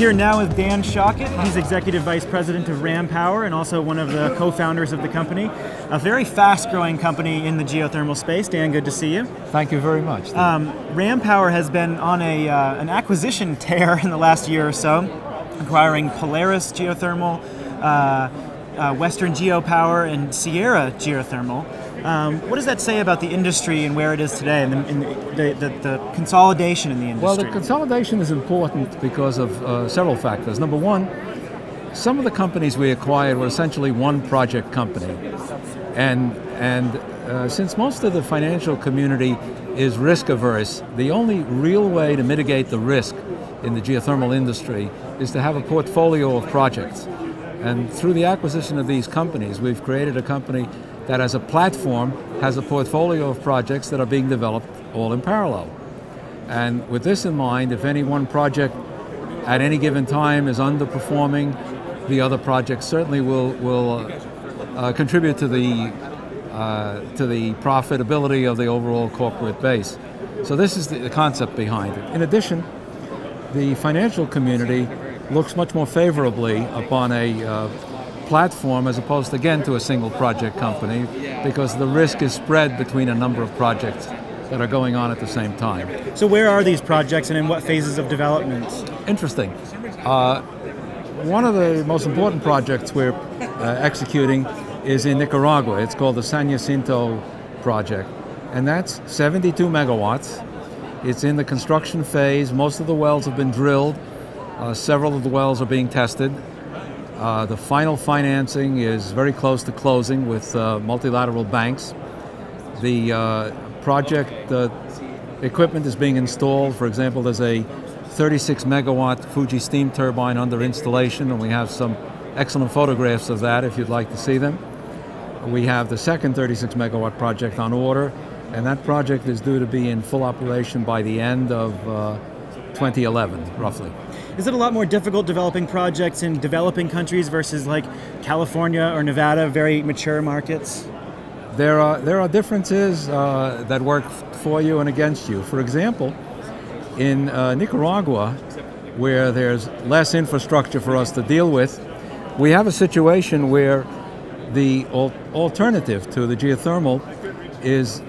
here now with Dan Schochet. He's Executive Vice President of Ram Power and also one of the co-founders of the company. A very fast-growing company in the geothermal space. Dan, good to see you. Thank you very much. Ram Power has been on an acquisition tear in the last year or so, acquiring Polaris Geothermal, Western Geopower, and Sierra Geothermal. What does that say about the industry and where it is today, and the consolidation in the industry? Well, the consolidation is important because of several factors. Number one, some of the companies we acquired were essentially one project company. And since most of the financial community is risk averse, the only real way to mitigate the risk in the geothermal industry is to have a portfolio of projects. And through the acquisition of these companies, we've created a company that as a platform has a portfolio of projects that are being developed all in parallel. And with this in mind, if any one project at any given time is underperforming, the other projects certainly will contribute to the profitability of the overall corporate base. So this is the concept behind it. In addition, the financial community looks much more favorably upon a platform as opposed, again, to a single project company, because the risk is spread between a number of projects that are going on at the same time. So where are these projects and in what phases of development? Interesting. One of the most important projects we're executing is in Nicaragua. It's called the San Jacinto project, and that's 72 megawatts. It's in the construction phase. Most of the wells have been drilled. Several of the wells are being tested. The final financing is very close to closing with multilateral banks. The project equipment is being installed. For example, there's a 36 megawatt Fuji steam turbine under installation, and we have some excellent photographs of that if you'd like to see them. We have the second 36 megawatt project on order, and that project is due to be in full operation by the end of 2011, roughly. Is it a lot more difficult developing projects in developing countries versus like California or Nevada, very mature markets? There are differences that work for you and against you. For example, in Nicaragua, where there's less infrastructure for us to deal with, we have a situation where the alternative to the geothermal is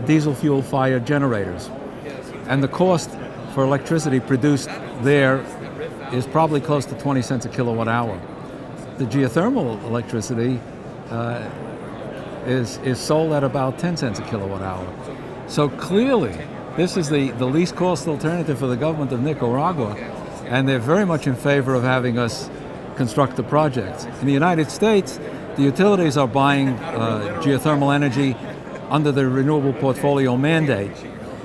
diesel fuel fired generators. And the cost for electricity produced there is probably close to 20 cents a kilowatt hour. The geothermal electricity is sold at about 10 cents a kilowatt hour. So clearly, this is the least cost alternative for the government of Nicaragua, and they're very much in favor of having us construct the projects. In the United States, the utilities are buying geothermal energy under the renewable portfolio mandate.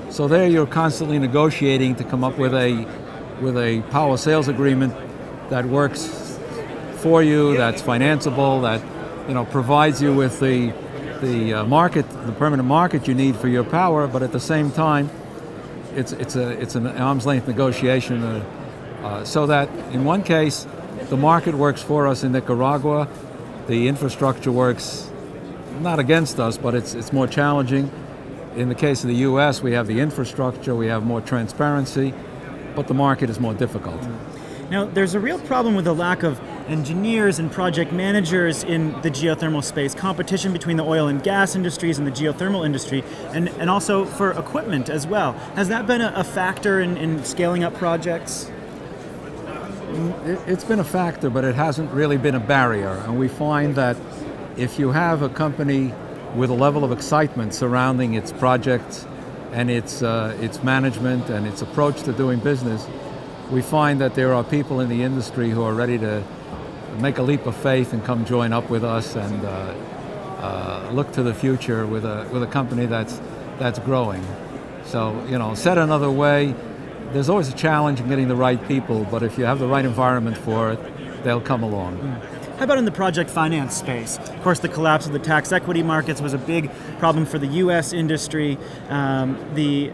So there you're constantly negotiating to come up with a power sales agreement that works for you, that's financeable, that provides you with the market, the permanent market you need for your power, but at the same time, it's an arm's length negotiation, so that in one case, the market works for us in Nicaragua, the infrastructure works not against us, but it's more challenging. In the case of the U.S., we have the infrastructure, we have more transparency, but the market is more difficult. Now, there's a real problem with the lack of engineers and project managers in the geothermal space, competition between the oil and gas industries and the geothermal industry, and also for equipment as well. Has that been a factor in scaling up projects? It's been a factor, but it hasn't really been a barrier. And we find that if you have a company with a level of excitement surrounding its projects and its management and its approach to doing business, we find that there are people in the industry who are ready to make a leap of faith and come join up with us and look to the future with a company that's growing. So, said another way, there's always a challenge in getting the right people, but if you have the right environment for it, they'll come along. How about in the project finance space? Of course, the collapse of the tax equity markets was a big problem for the U.S. industry. The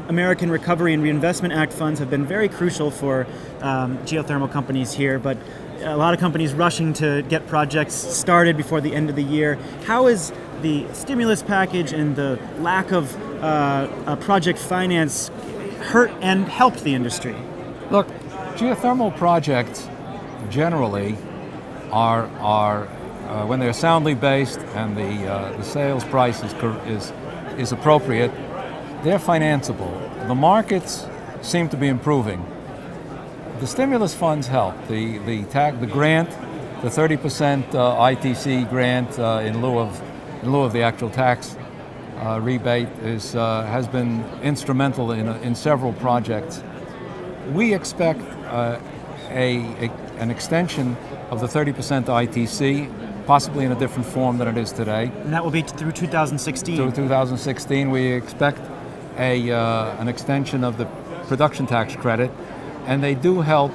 American Recovery and Reinvestment Act funds have been very crucial for geothermal companies here, but a lot of companies rushing to get projects started before the end of the year. How is the stimulus package and the lack of project finance hurt and helped the industry? Look, Geothermal projects generally are when they're soundly based and the sales price is appropriate, they're financeable. The markets seem to be improving. The stimulus funds help. The grant, the 30% ITC grant in lieu of the actual tax rebate has been instrumental in several projects. We expect an extension of the 30% ITC, possibly in a different form than it is today. And that will be through 2016. Through 2016, we expect an extension of the production tax credit, and they do help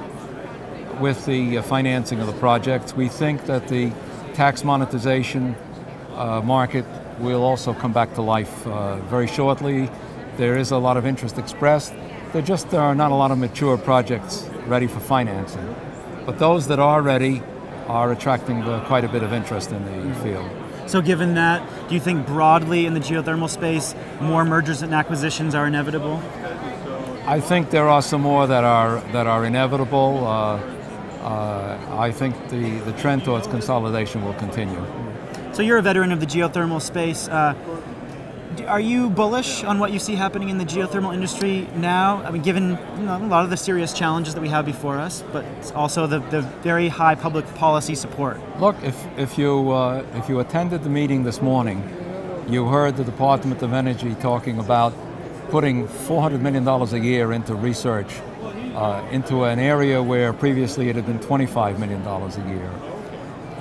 with the financing of the projects. We think that the tax monetization market will also come back to life very shortly. There is a lot of interest expressed. There just are not a lot of mature projects ready for financing. But those that are ready are attracting quite a bit of interest in the field. So given that, do you think broadly in the geothermal space, more mergers and acquisitions are inevitable? I think there are some more that are inevitable. I think the trend towards consolidation will continue. So you're a veteran of the geothermal space. Are you bullish on what you see happening in the geothermal industry now? I mean, given a lot of the serious challenges that we have before us, but also the very high public policy support. Look, if you attended the meeting this morning, you heard the Department of Energy talking about putting $400 million a year into research, into an area where previously it had been $25 million a year.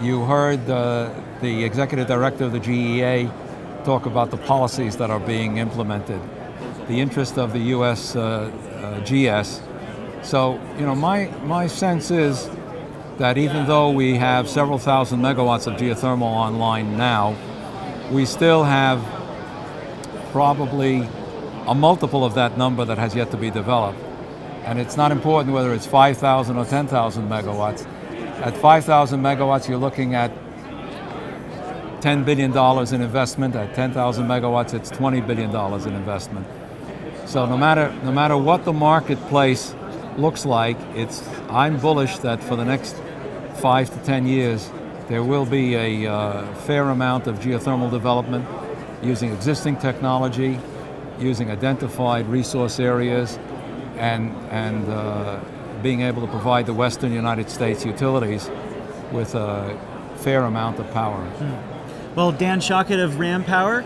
You heard the executive director of the GEA talk about the policies that are being implemented, the interest of the U.S. GS. So, my sense is that even though we have several thousand megawatts of geothermal online now, we still have probably a multiple of that number that has yet to be developed. And it's not important whether it's 5,000 or 10,000 megawatts. At 5,000 megawatts, you're looking at $10 billion in investment. At 10,000 megawatts, it's $20 billion in investment. So no matter what the marketplace looks like, I'm bullish that for the next 5 to 10 years, there will be a fair amount of geothermal development using existing technology, using identified resource areas, and being able to provide the Western United States utilities with a fair amount of power. Well, Dan Schochet of Ram Power,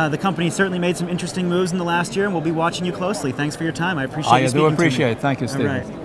the company certainly made some interesting moves in the last year, and we'll be watching you closely. Thanks for your time. I appreciate you speaking to me. I do appreciate it. Thank you, Stephen. All right.